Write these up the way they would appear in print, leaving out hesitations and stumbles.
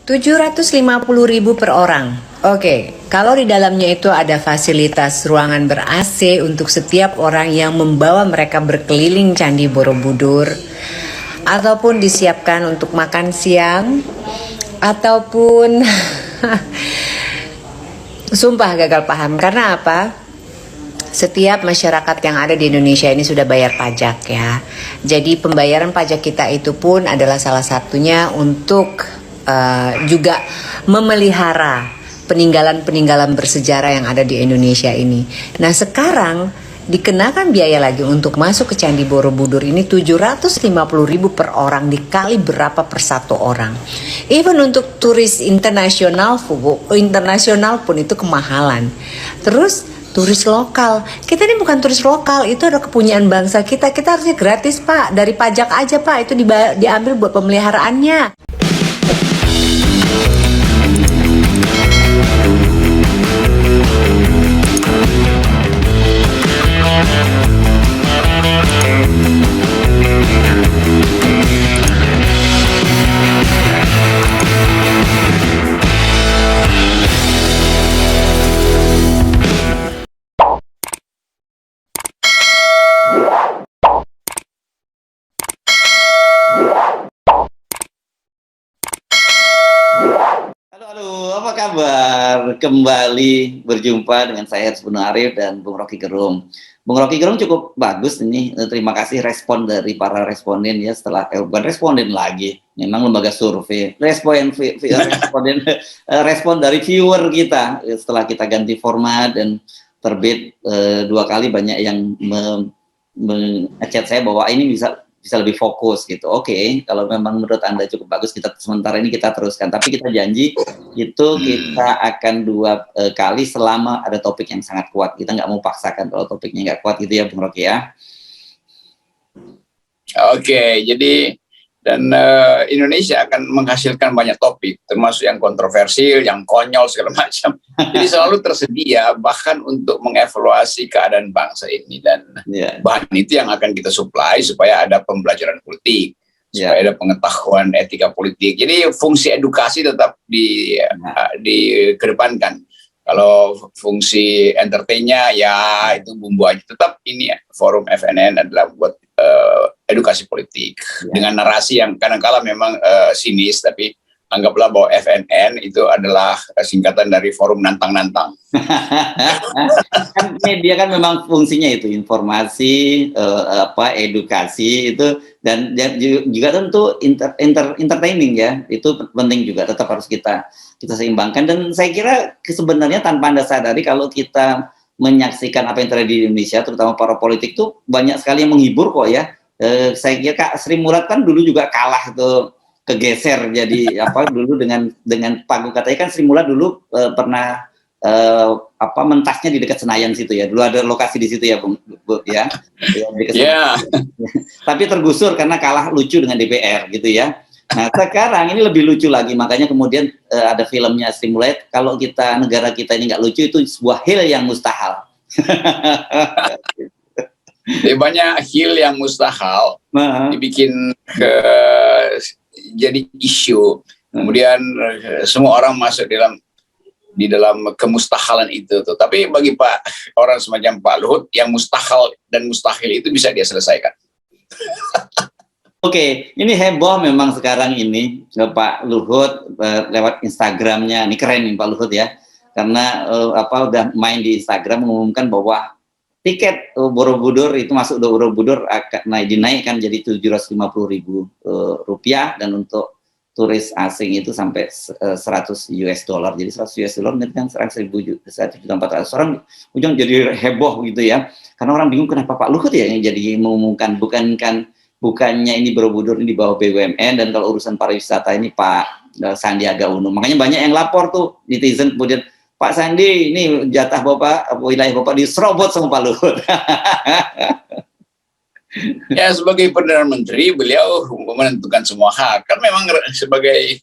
750.000 per orang. Oke, kalau di dalamnya itu ada fasilitas ruangan ber-AC untuk setiap orang yang membawa mereka berkeliling Candi Borobudur, ataupun disiapkan untuk makan siang, ataupun sumpah gagal paham. Karena apa? Setiap masyarakat yang ada di Indonesia ini sudah bayar pajak ya. Jadi pembayaran pajak kita itu pun adalah salah satunya untuk juga memelihara peninggalan-peninggalan bersejarah yang ada di Indonesia ini. Nah sekarang dikenakan biaya lagi untuk masuk ke Candi Borobudur ini 750.000 per orang, dikali berapa per satu orang. Even untuk turis internasional pun itu kemahalan. Terus turis lokal, kita ini bukan turis lokal, itu adalah kepunyaan bangsa kita. Kita harusnya gratis pak, dari pajak aja pak, itu diambil buat pemeliharaannya. Halo, apa kabar? Kembali berjumpa dengan saya Hersbunu Arif dan Bung Rocky Gerung. Bung Rocky Gerung cukup bagus ini. Terima kasih respon dari para responden ya setelah bukan responden lagi, memang lembaga survei. Respon dari viewer kita setelah kita ganti format dan terbit 2 kali, banyak yang mengechat saya bahwa ini bisa lebih fokus gitu. Oke, kalau memang menurut Anda cukup bagus, kita sementara ini kita teruskan. Tapi kita janji itu kita akan 2 kali selama ada topik yang sangat kuat. Kita nggak mau paksakan kalau topiknya nggak kuat gitu ya, Bung Rocky ya. Oke, jadi dan Indonesia akan menghasilkan banyak topik, termasuk yang kontroversial, yang konyol segala macam. Jadi selalu tersedia bahkan untuk mengevaluasi keadaan bangsa ini, dan bahan itu yang akan kita supply supaya ada pembelajaran politik, supaya ada pengetahuan etika politik. Jadi fungsi edukasi tetap dikedepankan. Kalau fungsi entertainnya ya itu bumbu aja. Tetap ini forum FNN adalah buat edukasi politik dengan narasi yang kadang-kala memang sinis, tapi anggaplah bahwa FNN itu adalah singkatan dari forum nantang-nantang. Kan media kan memang fungsinya itu informasi, edukasi itu, dan juga tentu entertaining ya, itu penting juga, tetap harus kita seimbangkan. Dan saya kira sebenarnya tanpa Anda sadari, kalau kita menyaksikan apa yang terjadi di Indonesia, terutama para politik tuh banyak sekali yang menghibur kok ya. Saya kira Kak Sri Mulat kan dulu juga kalah tuh, kegeser jadi dulu dengan panggung, katanya kan Sri Mulat dulu pernah mentasnya di dekat Senayan situ ya, dulu ada lokasi di situ ya Bu ya. Tapi tergusur karena kalah lucu dengan DPR gitu ya. Nah sekarang ini lebih lucu lagi, makanya kemudian ada filmnya Sri Mulat, kalau negara kita ini nggak lucu itu sebuah hal yang mustahil. Banyak hal yang mustahil dibikin jadi isu, kemudian semua orang masuk di dalam kemustahalan itu tuh. Tapi bagi orang semacam Pak Luhut, yang mustahil dan mustahil itu bisa dia selesaikan. Oke, ini heboh memang sekarang ini Pak Luhut lewat Instagramnya. Ini keren nih Pak Luhut ya, karena udah main di Instagram mengumumkan bahwa tiket Borobudur itu masuk Borobudur akan dinaikkan jadi 750.000 rupiah, dan untuk turis asing itu sampai $100. Jadi $100 itu kan 1.400 orang, ujung jadi heboh gitu ya. Karena orang bingung kenapa Pak Luhut ya yang jadi mengumumkan, bukannya ini Borobudur ini di bawah BUMN, dan kalau urusan pariwisata ini Pak Sandiaga Uno. Makanya banyak yang lapor tuh netizen, kemudian Pak Sandi, ini jatah Bapak, wilayah Bapak diserobot sama Pak Luhut. Ya, sebagai Perdana Menteri, beliau menentukan semua hal. Kan memang sebagai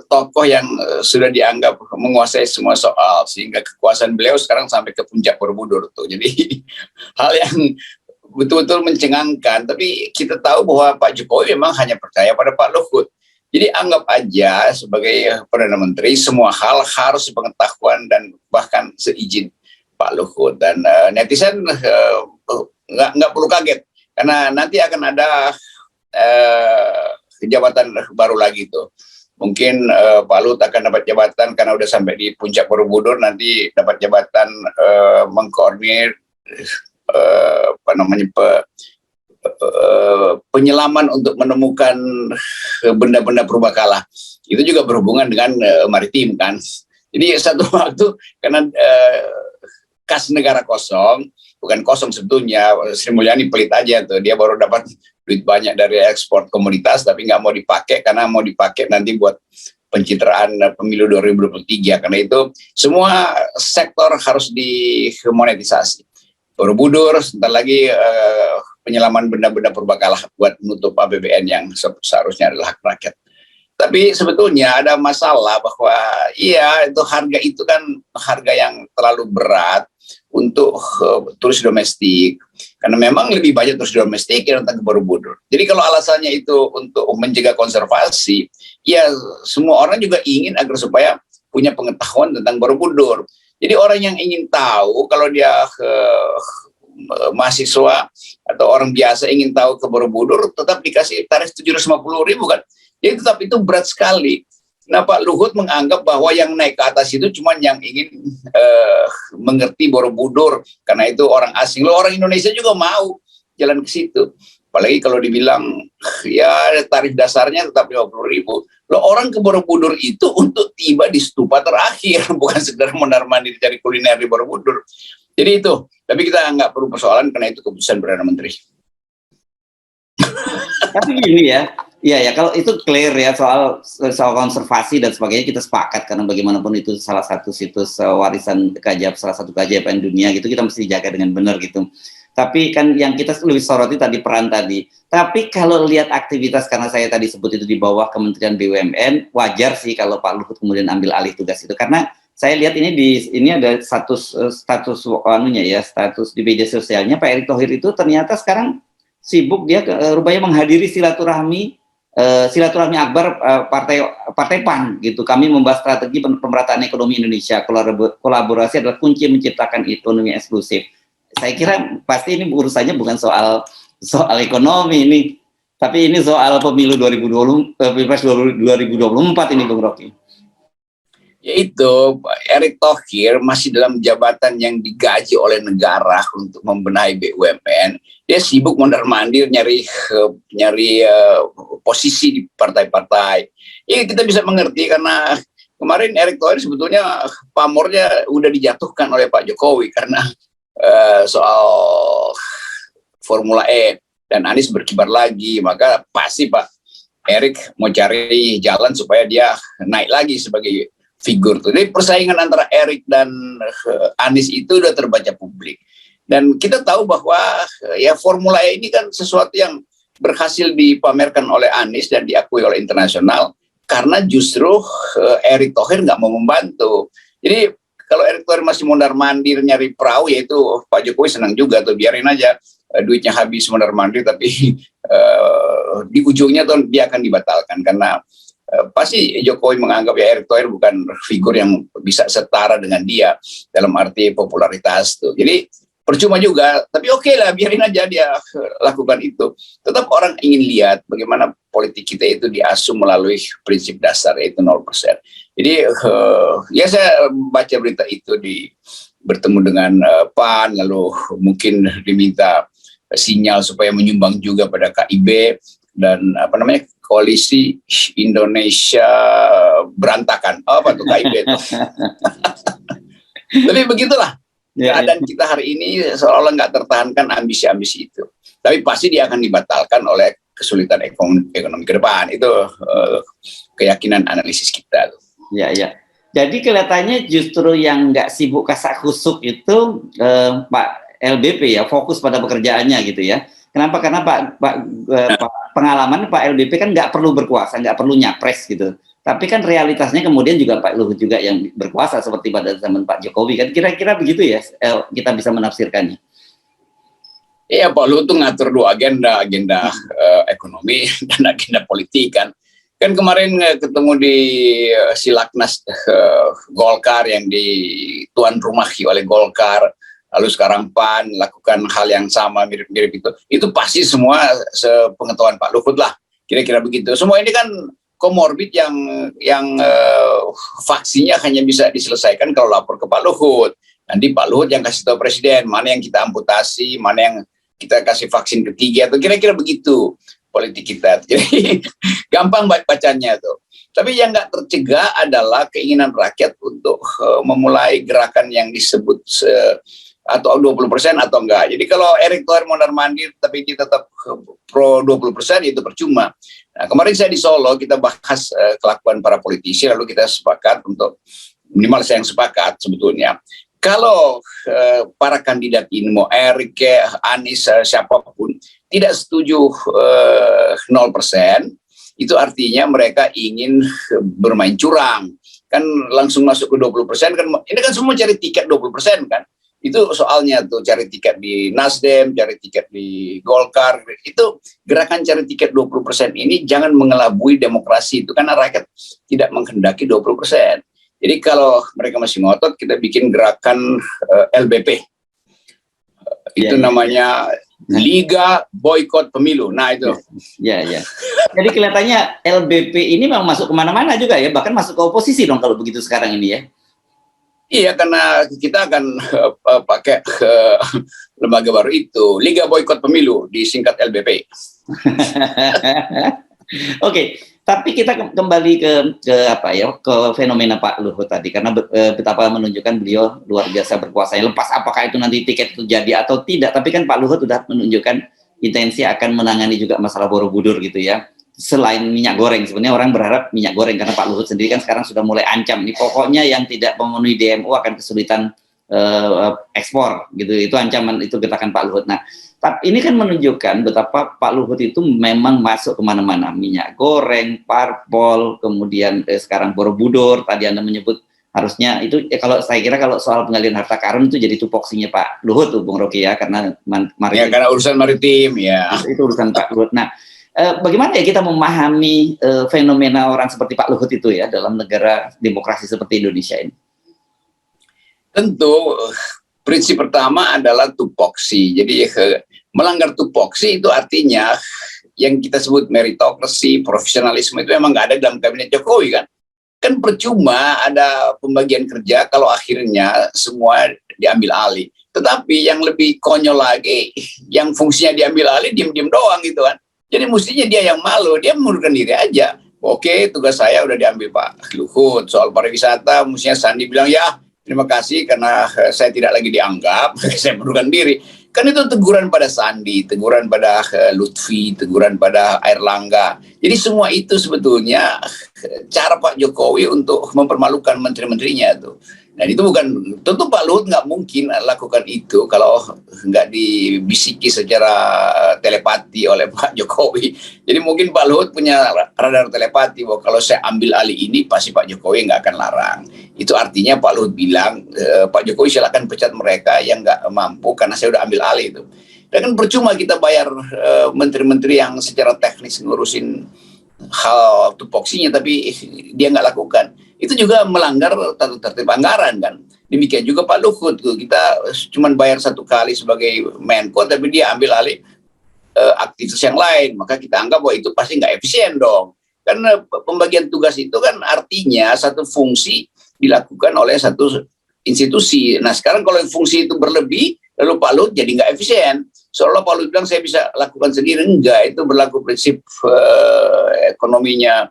tokoh yang sudah dianggap menguasai semua soal, sehingga kekuasaan beliau sekarang sampai ke puncak Borobudur tuh. Jadi hal yang betul-betul mencengangkan. Tapi kita tahu bahwa Pak Jokowi memang hanya percaya pada Pak Luhut. Jadi anggap aja sebagai Perdana Menteri semua hal harus sepengetahuan dan bahkan seizin Pak Luhut. Dan netizen nggak perlu kaget karena nanti akan ada jabatan baru lagi tuh. Mungkin Pak Luhut akan dapat jabatan karena udah sampai di puncak Borobudur, nanti dapat jabatan mengkoordinir penyelaman untuk menemukan benda-benda purbakala. Itu juga berhubungan dengan maritim kan. Jadi satu waktu karena kas negara kosong, bukan kosong sebetulnya, Sri Mulyani pelit aja tuh, dia baru dapat duit banyak dari ekspor komoditas tapi nggak mau dipakai karena mau dipakai nanti buat pencitraan pemilu 2023. Karena itu semua sektor harus dimonetisasi. Borobudur, sebentar lagi penyelaman benda-benda purbakala buat menutup APBN yang seharusnya adalah hak rakyat. Tapi sebetulnya ada masalah bahwa iya itu harga itu kan harga yang terlalu berat untuk turis domestik. Karena memang lebih banyak turis domestik yang datang ke Borobudur. Jadi kalau alasannya itu untuk menjaga konservasi, ya semua orang juga ingin agar supaya punya pengetahuan tentang Borobudur. Jadi orang yang ingin tahu, kalau dia mahasiswa atau orang biasa ingin tahu ke Borobudur, tetap dikasih tarif 750.000 kan. Jadi tetap itu berat sekali. Nah, Pak Luhut menganggap bahwa yang naik ke atas itu cuma yang ingin mengerti Borobudur, karena itu orang asing. Loh, orang Indonesia juga mau jalan ke situ. Apalagi kalau dibilang ya tarif dasarnya tetap 50.000. Loh, orang ke Borobudur itu untuk tiba di stupa terakhir, bukan sekedar mondar-mandir cari kuliner di Borobudur. Jadi itu, tapi kita nggak perlu persoalan karena itu keputusan Perdana Menteri. Tapi gini ya, ya kalau itu clear ya soal konservasi dan sebagainya kita sepakat karena bagaimanapun itu salah satu situs warisan keajaiban, salah satu keajaiban dunia gitu, kita mesti jaga dengan benar gitu. Tapi kan yang kita lebih soroti tadi peran tadi. Tapi kalau lihat aktivitas, karena saya tadi sebut itu di bawah Kementerian BUMN, wajar sih kalau Pak Luhut kemudian ambil alih tugas itu. Karena saya lihat ini ada status di media sosialnya Pak Erick Thohir itu ternyata sekarang sibuk dia rupanya menghadiri silaturahmi akbar partai PAN gitu. Kami membahas strategi pemerataan ekonomi Indonesia. Kolaborasi adalah kunci menciptakan ekonomi eksklusif. Saya kira pasti ini urusannya bukan soal ekonomi ini, tapi ini soal pemilu 2020, Pilpres 2024 ini, Bung Rocky. Yaitu Erick Thohir masih dalam jabatan yang digaji oleh negara untuk membenahi BUMN. Dia sibuk mondar-mandir nyari posisi di partai-partai. Ya kita bisa mengerti karena kemarin Erick Thohir sebetulnya pamornya udah dijatuhkan oleh Pak Jokowi karena soal Formula E dan Anies berkibar lagi, maka pasti Pak Erick mau cari jalan supaya dia naik lagi sebagai figur tuh. Jadi persaingan antara Erick dan Anies itu udah terbaca publik. Dan kita tahu bahwa ya Formula E ini kan sesuatu yang berhasil dipamerkan oleh Anies dan diakui oleh internasional karena justru Erick Thohir nggak mau membantu. Jadi kalau Erick Thohir masih mondar-mandir nyari perahu, yaitu Pak Jokowi senang juga tuh, biarin aja duitnya habis mondar-mandir, tapi di ujungnya tuh dia akan dibatalkan karena pasti Jokowi menganggap ya Erick Thohir bukan figur yang bisa setara dengan dia dalam arti popularitas tuh. Jadi percuma juga, tapi oke lah, biarin aja dia lakukan itu. Tetap orang ingin lihat bagaimana politik kita itu diasuh melalui prinsip dasar, yaitu 0%. Jadi ya saya baca berita itu bertemu dengan PAN, lalu mungkin diminta sinyal supaya menyumbang juga pada KIB dan Koalisi Indonesia Berantakan. Apa tuh KIB itu? Tapi begitulah. Keadaan kita hari ini seolah nggak tertahankan ambisi-ambisi itu. Tapi pasti dia akan dibatalkan oleh kesulitan ekonomi ke depan. Itu keyakinan analisis kita. Ya. Jadi kelihatannya justru yang nggak sibuk kasak kusuk itu Pak LBP ya, fokus pada pekerjaannya gitu ya. Kenapa? Karena pengalaman Pak LBP kan nggak perlu berkuasa, nggak perlu nyapres gitu. Tapi kan realitasnya kemudian juga Pak Luhut juga yang berkuasa seperti pada zaman Pak Jokowi kan, kira-kira begitu ya kita bisa menafsirkannya. Iya, Pak Luhut tuh ngatur dua agenda ekonomi dan agenda politik kan. Kan kemarin ketemu di Silaknas Golkar yang tuan rumahi oleh Golkar, lalu sekarang PAN lakukan hal yang sama mirip-mirip itu. Itu pasti semua sepengetahuan Pak Luhut lah, kira-kira begitu. Semua ini kan komorbid yang faksinya hanya bisa diselesaikan kalau lapor ke Pak Luhut. Nanti Pak Luhut yang kasih tahu Presiden mana yang kita amputasi, mana yang kita kasih vaksin ketiga, atau kira-kira begitu politik kita. Jadi gampang bacanya tuh. Tapi yang nggak tercegah adalah keinginan rakyat untuk memulai gerakan yang disebut atau 20% atau enggak. Jadi kalau Erick Thohir mondar-mandir tapi dia tetap pro 20% itu percuma. Nah, kemarin saya di Solo kita bahas kelakuan para politisi, lalu kita sepakat untuk minimal saya yang sepakat sebetulnya. Kalau para kandidat ini mau Erick, Anies, siapapun tidak setuju 0%, itu artinya mereka ingin bermain curang. Kan langsung masuk ke 20%, kan ini kan semua cari tiket 20% kan. Itu soalnya tuh, cari tiket di Nasdem, cari tiket di Golkar. Itu gerakan cari tiket 20% ini jangan mengelabui demokrasi itu, karena rakyat tidak menghendaki 20%. Jadi kalau mereka masih ngotot, kita bikin gerakan LBP. Itu namanya Liga Boykot Pemilu. Nah itu. Ya. Jadi kelihatannya LBP ini memang masuk kemana-mana juga ya, bahkan masuk ke oposisi dong kalau begitu sekarang ini ya. Iya, karena kita akan pakai lembaga baru itu, Liga Boykot Pemilu, disingkat LBP. Oke, tapi kita kembali ke fenomena Pak Luhut tadi, karena betapa menunjukkan beliau luar biasa berkuasanya. Lepas apakah itu nanti tiket itu jadi atau tidak, tapi kan Pak Luhut sudah menunjukkan intensi akan menangani juga masalah Borobudur gitu ya. Selain minyak goreng, sebenarnya orang berharap minyak goreng, karena Pak Luhut sendiri kan sekarang sudah mulai ancam nih, pokoknya yang tidak memenuhi DMO akan kesulitan ekspor gitu. Itu ancaman, itu getakan Pak Luhut. Nah, tapi ini kan menunjukkan betapa Pak Luhut itu memang masuk kemana-mana, minyak goreng, parpol, kemudian sekarang Borobudur. Tadi Anda menyebut harusnya itu kalau saya kira kalau soal penggalian harta karun itu jadi tupoksinya Pak Luhut tuh, Bung Rocky ya, karena ya, karena urusan maritim ya. Itu urusan Pak Luhut. Nah, bagaimana ya kita memahami fenomena orang seperti Pak Luhut itu ya dalam negara demokrasi seperti Indonesia ini? Tentu prinsip pertama adalah tupoksi. Jadi melanggar tupoksi itu artinya yang kita sebut meritokrasi, profesionalisme itu memang nggak ada dalam kabinet Jokowi kan. Kan percuma ada pembagian kerja kalau akhirnya semua diambil alih. Tetapi yang lebih konyol lagi, yang fungsinya diambil alih diem-diem doang gitu kan. Jadi mestinya dia yang malu, dia mengundurkan diri aja. Oke, tugas saya udah diambil Pak Luhut. Soal pariwisata, mestinya Sandi bilang, ya terima kasih karena saya tidak lagi dianggap, saya mengundurkan diri. Kan itu teguran pada Sandi, teguran pada Lutfi, teguran pada Airlangga. Jadi semua itu sebetulnya cara Pak Jokowi untuk mempermalukan menteri-menterinya tuh. Dan itu bukan, tentu Pak Luhut nggak mungkin lakukan itu kalau nggak dibisiki secara telepati oleh Pak Jokowi. Jadi mungkin Pak Luhut punya radar telepati bahwa kalau saya ambil alih ini pasti Pak Jokowi nggak akan larang. Itu artinya Pak Luhut bilang, Pak Jokowi silakan pecat mereka yang nggak mampu karena saya udah ambil alih itu. Dan kan percuma kita bayar menteri-menteri yang secara teknis ngurusin hal tupoksinya tapi dia nggak lakukan. Itu juga melanggar tata tertib anggaran kan. Demikian juga Pak Luhut, kita cuma bayar satu kali sebagai Menko tapi dia ambil alih aktivitas yang lain, maka kita anggap bahwa itu pasti nggak efisien dong. Karena pembagian tugas itu kan artinya satu fungsi dilakukan oleh satu institusi. Nah sekarang kalau fungsi itu berlebih, lalu Pak Luhut jadi nggak efisien. Seolah Pak Luhut bilang saya bisa lakukan sendiri, enggak, itu berlaku prinsip ekonominya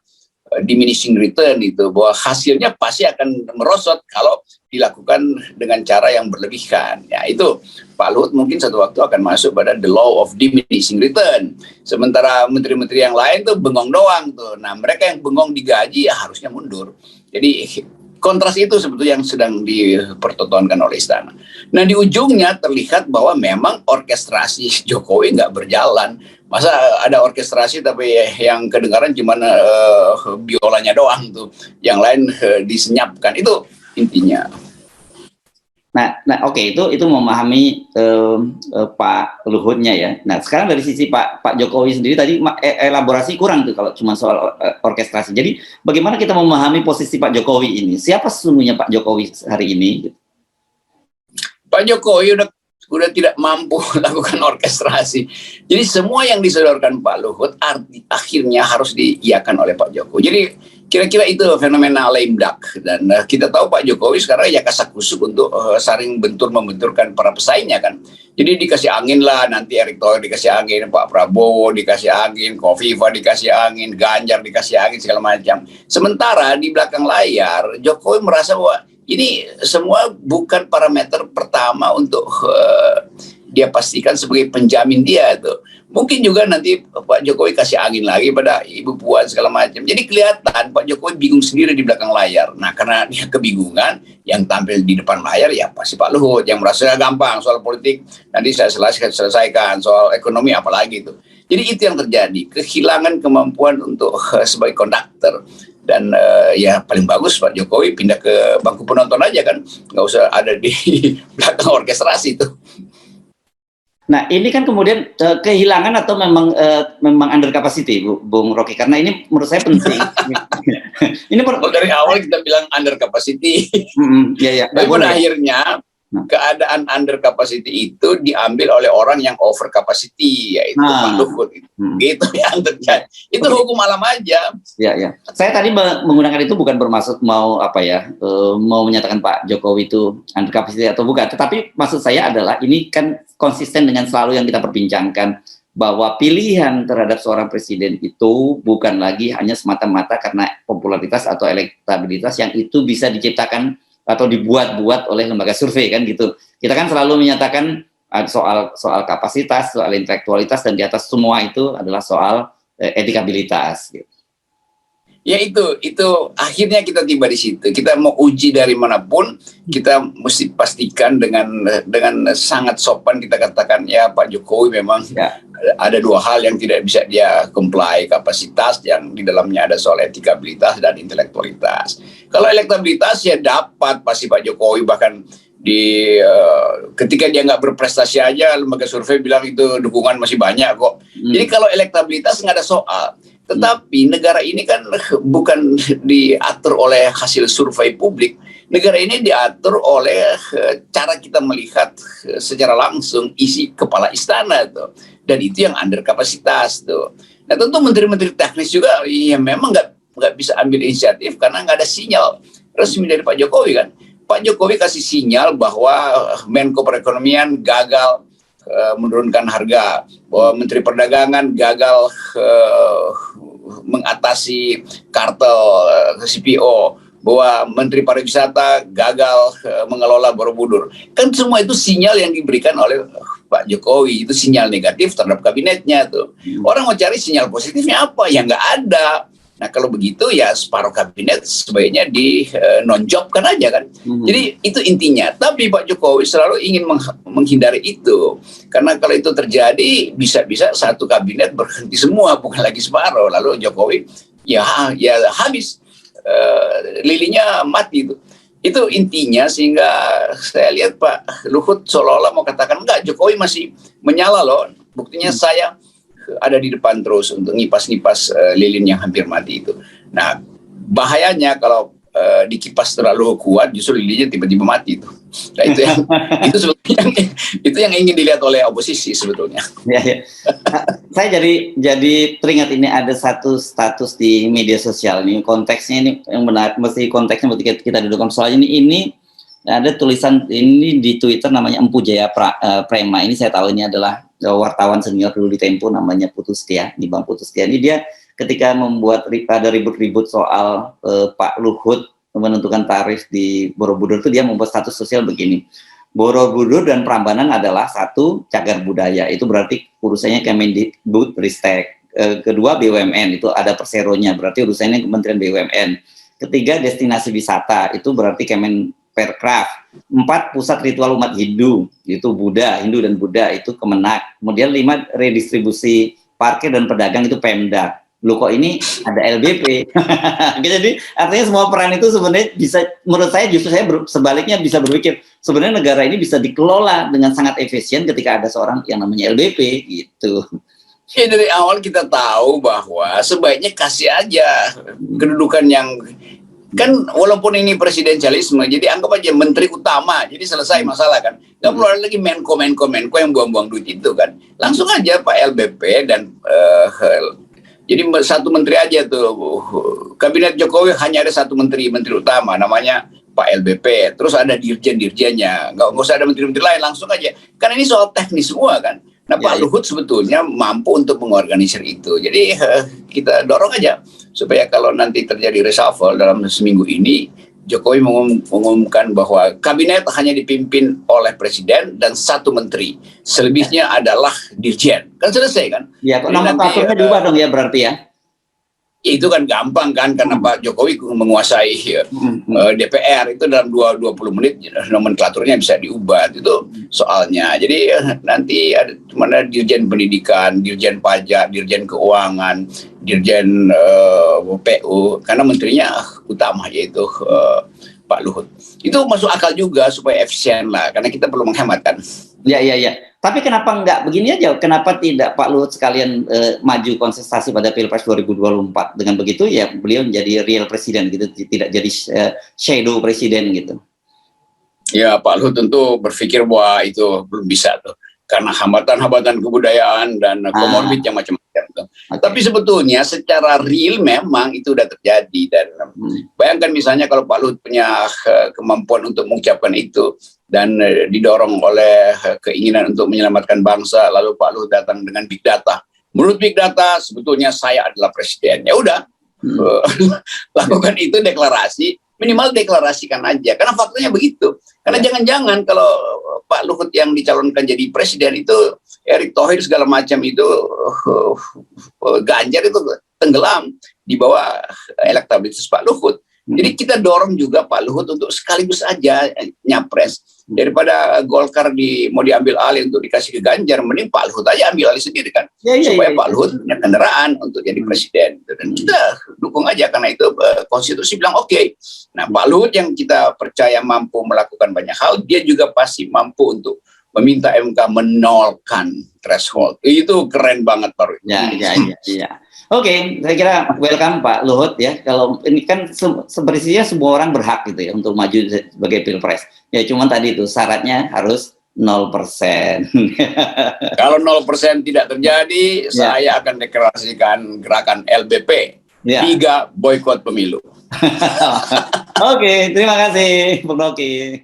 diminishing return itu, bahwa hasilnya pasti akan merosot kalau dilakukan dengan cara yang berlebihan. Ya itu Pak Luhut mungkin satu waktu akan masuk pada the law of diminishing return. Sementara menteri-menteri yang lain tuh bengong doang tuh. Nah mereka yang bengong digaji ya harusnya mundur. Jadi kontras itu sebetulnya yang sedang dipertontonkan oleh istana. Nah di ujungnya terlihat bahwa memang orkestrasi Jokowi nggak berjalan. Masa ada orkestrasi tapi yang kedengaran cuma biolanya doang tuh, yang lain disenyapkan, itu intinya. Nah, oke, itu memahami Pak Luhutnya ya. Nah, sekarang dari sisi Pak Jokowi sendiri tadi elaborasi kurang tuh kalau cuma soal orkestrasi. Jadi bagaimana kita memahami posisi Pak Jokowi ini? Siapa sesungguhnya Pak Jokowi hari ini? Pak Jokowi udah tidak mampu lakukan orkestrasi. Jadi semua yang disodorkan Pak Luhut akhirnya harus diiakan oleh Pak Jokowi. Jadi kira-kira itu fenomena lame duck. Dan kita tahu Pak Jokowi sekarang ya kasakusuk untuk saling membenturkan para pesaingnya kan. Jadi dikasih angin lah, nanti Erick Thohir dikasih angin, Pak Prabowo dikasih angin, Kofifa dikasih angin, Ganjar dikasih angin, segala macam. Sementara di belakang layar Jokowi merasa bahwa ini semua bukan parameter pertama untuk dia pastikan sebagai penjamin dia tuh. Mungkin juga nanti Pak Jokowi kasih angin lagi pada Ibu Puan segala macam. Jadi kelihatan Pak Jokowi bingung sendiri di belakang layar. Nah, karena dia kebingungan, yang tampil di depan layar ya pasti Pak Luhut yang merasa gampang soal politik. Nanti saya selesaikan soal ekonomi apalagi itu. Jadi itu yang terjadi, kehilangan kemampuan untuk sebagai konduktor. Dan ya paling bagus Pak Jokowi pindah ke bangku penonton aja kan, nggak usah ada di belakang orkestrasi itu. Nah, ini kan kemudian kehilangan atau memang under capacity, Bung Rocky, karena ini menurut saya penting. Ini dari awal kita bilang under capacity. Ya. Tapi pada akhirnya keadaan under capacity itu diambil oleh orang yang over capacity, yaitu Pak Luhut. Gitu yang terjadi. Itu hukum alam aja. Ya. Saya tadi menggunakan itu bukan bermaksud mau mau menyatakan Pak Jokowi itu under capacity atau bukan. Tetapi maksud saya adalah ini kan konsisten dengan selalu yang kita perbincangkan, bahwa pilihan terhadap seorang presiden itu bukan lagi hanya semata-mata karena popularitas atau elektabilitas yang itu bisa diciptakan atau dibuat-buat oleh lembaga survei kan gitu. Kita kan selalu menyatakan soal kapasitas, soal intelektualitas, dan di atas semua itu adalah soal etikabilitas. Gitu. Ya itu akhirnya kita tiba di situ. Kita mau uji dari manapun, kita mesti pastikan dengan sangat sopan kita katakan ya Pak Jokowi memang ada dua hal yang tidak bisa dia comply, kapasitas yang di dalamnya ada soal etikabilitas dan intelektualitas. Kalau elektabilitas ya dapat pasti Pak Jokowi, bahkan ketika dia nggak berprestasi aja lembaga survei bilang itu dukungan masih banyak kok. Jadi kalau elektabilitas nggak ada soal. Tetapi negara ini kan bukan diatur oleh hasil survei publik. Negara ini diatur oleh cara kita melihat secara langsung isi kepala istana tuh. Dan itu yang under kapasitas tuh. Nah tentu menteri-menteri teknis juga ya memang nggak bisa ambil inisiatif karena nggak ada sinyal resmi dari Pak Jokowi kan. Pak Jokowi kasih sinyal bahwa Menko Perekonomian gagal menurunkan harga, bahwa Menteri Perdagangan gagal mengatasi kartel CPO, bahwa Menteri Pariwisata gagal mengelola Borobudur. Kan semua itu sinyal yang diberikan oleh Pak Jokowi, itu sinyal negatif terhadap kabinetnya tuh. Orang mau cari sinyal positifnya apa? Ya nggak ada. Nah kalau begitu ya separuh kabinet sebaiknya di non-jobkan aja kan. Jadi itu intinya. Tapi Pak Jokowi selalu ingin menghindari itu. Karena kalau itu terjadi bisa-bisa satu kabinet berhenti semua, bukan lagi separuh. Lalu Jokowi ya habis, lilinnya mati itu. Itu intinya, sehingga saya lihat Pak Luhut seolah-olah mau katakan enggak, Jokowi masih menyala loh. Buktinya saya ada di depan terus untuk ngipas-ngipas lilin yang hampir mati itu. Nah, bahayanya kalau dikipas terlalu kuat, justru lilinnya tiba-tiba mati itu. Nah, itu sebetulnya itu yang ingin dilihat oleh oposisi sebetulnya. Ya. Saya jadi teringat ini ada satu status di media sosial ini, konteksnya ini yang benar, mesti konteksnya berarti kita dudukkan soal ini ada tulisan ini di Twitter namanya Empu Jaya Prema. Ini saya tahu ini adalah wartawan senior dulu di Tempo, namanya Putustia, di Bang Putustia. Ini dia ketika membuat ada ribut-ribut soal Pak Luhut menentukan tarif di Borobudur, itu dia membuat status sosial begini: Borobudur dan Prambanan adalah satu cagar budaya, itu berarti urusannya Kemendikbudristek. Kedua BUMN, itu ada perseronya, berarti urusannya Kementerian BUMN. Ketiga destinasi wisata, itu berarti Kemenperkraf. 4 pusat ritual umat Hindu, itu Hindu dan Buddha, itu Kemenak. Kemudian 5 redistribusi parkir dan pedagang, itu Pemda. Loh kok ini ada LBP. Jadi artinya semua peran itu sebenarnya bisa, menurut saya justru saya sebaliknya bisa berpikir sebenarnya negara ini bisa dikelola dengan sangat efisien ketika ada seorang yang namanya LBP gitu. Ya dari awal kita tahu bahwa sebaiknya kasih aja kedudukan yang, kan walaupun ini presidensialisme, jadi anggap aja menteri utama, jadi selesai masalah kan. Nggak perlu ada lagi menko yang buang-buang duit itu kan. Langsung aja Pak LBP dan jadi satu menteri aja tuh. Kabinet Jokowi hanya ada satu menteri utama, namanya Pak LBP. Terus ada dirjen-dirjennya, nggak usah ada menteri-menteri lain, langsung aja. Karena ini soal teknis semua kan. Nah Pak Luhut sebetulnya mampu untuk mengorganisir itu. Jadi kita dorong aja supaya kalau nanti terjadi reshuffle dalam seminggu ini, Jokowi mengumumkan bahwa kabinet hanya dipimpin oleh presiden dan satu menteri. Selebihnya adalah dirjen. Kan selesai kan? Ya, kok nomenklaturnya diubah dong ya berarti ya? Itu kan gampang kan, karena Pak Jokowi menguasai DPR itu dalam 20 menit nomenklaturnya bisa diubah, itu soalnya. Jadi nanti ada mana dirjen pendidikan, dirjen pajak, dirjen keuangan, dirjen PU, karena menterinya utama yaitu Pak Luhut. Itu masuk akal juga supaya efisien lah, karena kita perlu menghemat kan. Ya. Tapi kenapa nggak begini aja? Kenapa tidak Pak Luhut sekalian maju kontestasi pada Pilpres 2024? Dengan begitu ya beliau menjadi real presiden gitu, tidak jadi shadow presiden gitu. Ya Pak Luhut tentu berpikir bahwa itu belum bisa tuh, karena hambatan-hambatan kebudayaan dan komorbid yang macam-macam tuh. Okay. Tapi sebetulnya secara real memang itu sudah terjadi, dan bayangkan misalnya kalau Pak Luhut punya kemampuan untuk mengucapkan itu dan didorong oleh keinginan untuk menyelamatkan bangsa, lalu Pak Luhut datang dengan big data. Menurut big data sebetulnya saya adalah presiden. Ya udah, lakukan itu, deklarasi, minimal deklarasikan aja, karena faktanya begitu. Karena jangan-jangan kalau Pak Luhut yang dicalonkan jadi presiden itu Erick Thohir segala macam itu Ganjar itu tenggelam di bawah elektabilitas Pak Luhut. Jadi kita dorong juga Pak Luhut untuk sekaligus aja nyapres, daripada Golkar mau diambil alih untuk dikasih ke Ganjar, mending Pak Luhut aja ambil alih sendiri kan, supaya Pak Luhut punya kendaraan untuk jadi presiden. Dan kita dukung aja, karena itu konstitusi bilang oke. Nah Pak Luhut yang kita percaya mampu melakukan banyak hal, dia juga pasti mampu untuk meminta MK menolkan threshold. Itu keren banget Pak. Ya. Oke, saya kira welcome Pak Luhut ya. Kalau ini kan sebenarnya semua orang berhak gitu ya untuk maju sebagai Pilpres. Ya cuman tadi itu syaratnya harus 0%. Kalau 0% tidak terjadi, saya akan deklarasikan gerakan LBP. 3 boykot pemilu. Oke, terima kasih Bung Rocky.